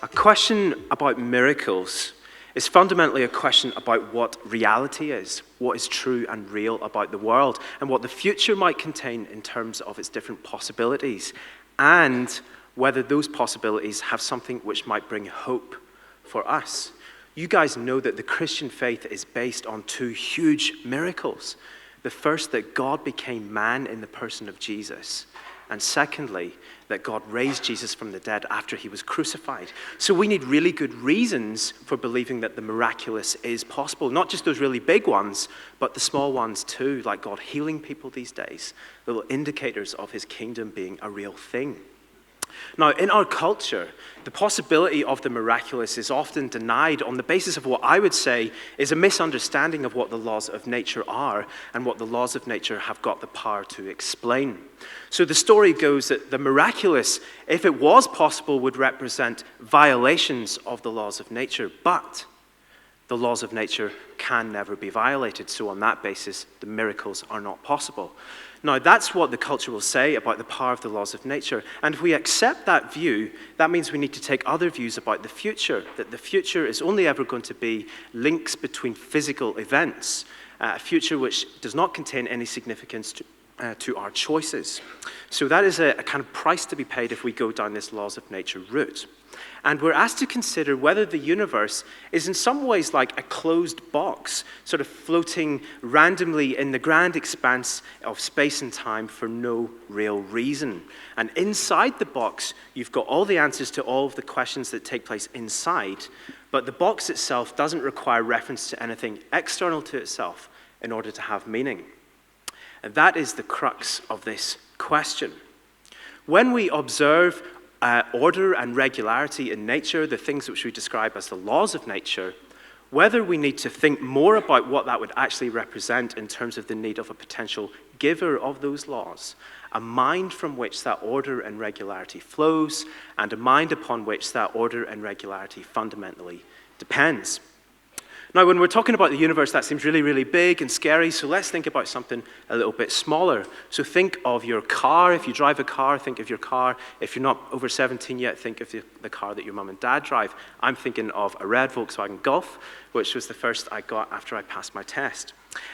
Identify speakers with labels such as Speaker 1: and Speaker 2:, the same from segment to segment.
Speaker 1: A question about miracles is fundamentally a question about what reality is, what is true and real about the world, and what the future might contain in terms of its different possibilities, and whether those possibilities have something which might bring hope for us. You guys know that the Christian faith is based on two huge miracles. The first, that God became man in the person of Jesus. And secondly, that God raised Jesus from the dead after he was crucified. So we need really good reasons for believing that the miraculous is possible. Not just those really big ones, but the small ones too, like God healing people these days. Little indicators of his kingdom being a real thing. Now, in our culture, the possibility of the miraculous is often denied on the basis of what I would say is a misunderstanding of what the laws of nature are and what the laws of nature have got the power to explain. So the story goes that the miraculous, if it was possible, would represent violations of the laws of nature, but the laws of nature can never be violated. So on that basis, the miracles are not possible. Now, that's what the culture will say about the power of the laws of nature. And if we accept that view, that means we need to take other views about the future, that the future is only ever going to be links between physical events, a future which does not contain any significance to our choices. So that is a kind of price to be paid if we go down this laws of nature route. And we're asked to consider whether the universe is in some ways like a closed box, sort of floating randomly in the grand expanse of space and time for no real reason. And inside the box, you've got all the answers to all of the questions that take place inside, but the box itself doesn't require reference to anything external to itself in order to have meaning. And that is the crux of this question. When we observe order and regularity in nature, the things which we describe as the laws of nature, whether we need to think more about what that would actually represent in terms of the need of a potential giver of those laws, a mind from which that order and regularity flows, and a mind upon which that order and regularity fundamentally depends. Now, when we're talking about the universe, that seems really, really big and scary, so let's think about something a little bit smaller. So think of your car. If you drive a car, think of your car. If you're not over 17 yet, think of the car that your mum and dad drive. I'm thinking of a red Volkswagen Golf, which was the first I got after I passed my test.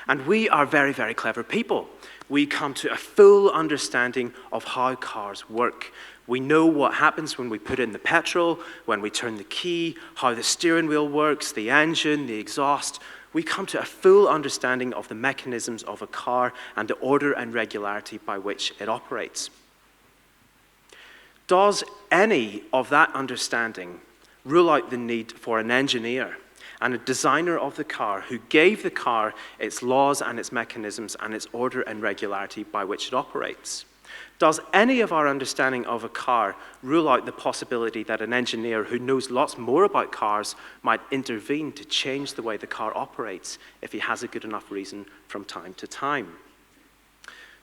Speaker 1: And we are very, very clever people. We come to a full understanding of how cars work. We know what happens when we put in the petrol, when we turn the key, how the steering wheel works, the engine, the exhaust. We come to a full understanding of the mechanisms of a car and the order and regularity by which it operates. Does any of that understanding rule out the need for an engineer and a designer of the car who gave the car its laws and its mechanisms and its order and regularity by which it operates? Does any of our understanding of a car rule out the possibility that an engineer who knows lots more about cars might intervene to change the way the car operates if he has a good enough reason from time to time?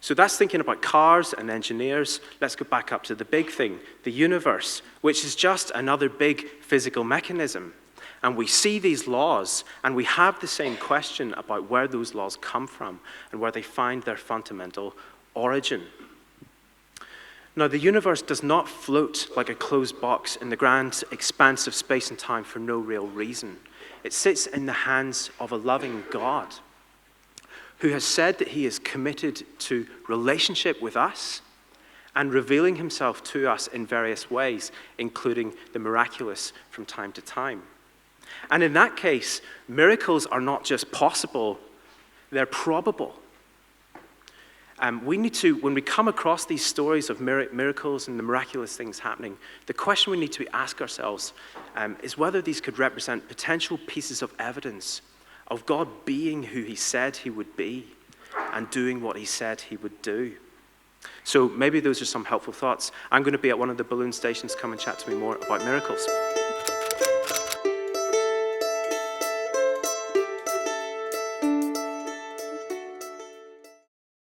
Speaker 1: So that's thinking about cars and engineers. Let's go back up to the big thing, the universe, which is just another big physical mechanism. And we see these laws, and we have the same question about where those laws come from and where they find their fundamental origin. Now, the universe does not float like a closed box in the grand expanse of space and time for no real reason. It sits in the hands of a loving God who has said that he is committed to relationship with us and revealing himself to us in various ways, including the miraculous from time to time. And in that case, miracles are not just possible, they're probable. We need to, when we come across these stories of miracles and the miraculous things happening, the question we need to ask ourselves is whether these could represent potential pieces of evidence of God being who he said he would be and doing what he said he would do. So maybe those are some helpful thoughts. I'm going to be at one of the balloon stations. Come and chat to me more about miracles.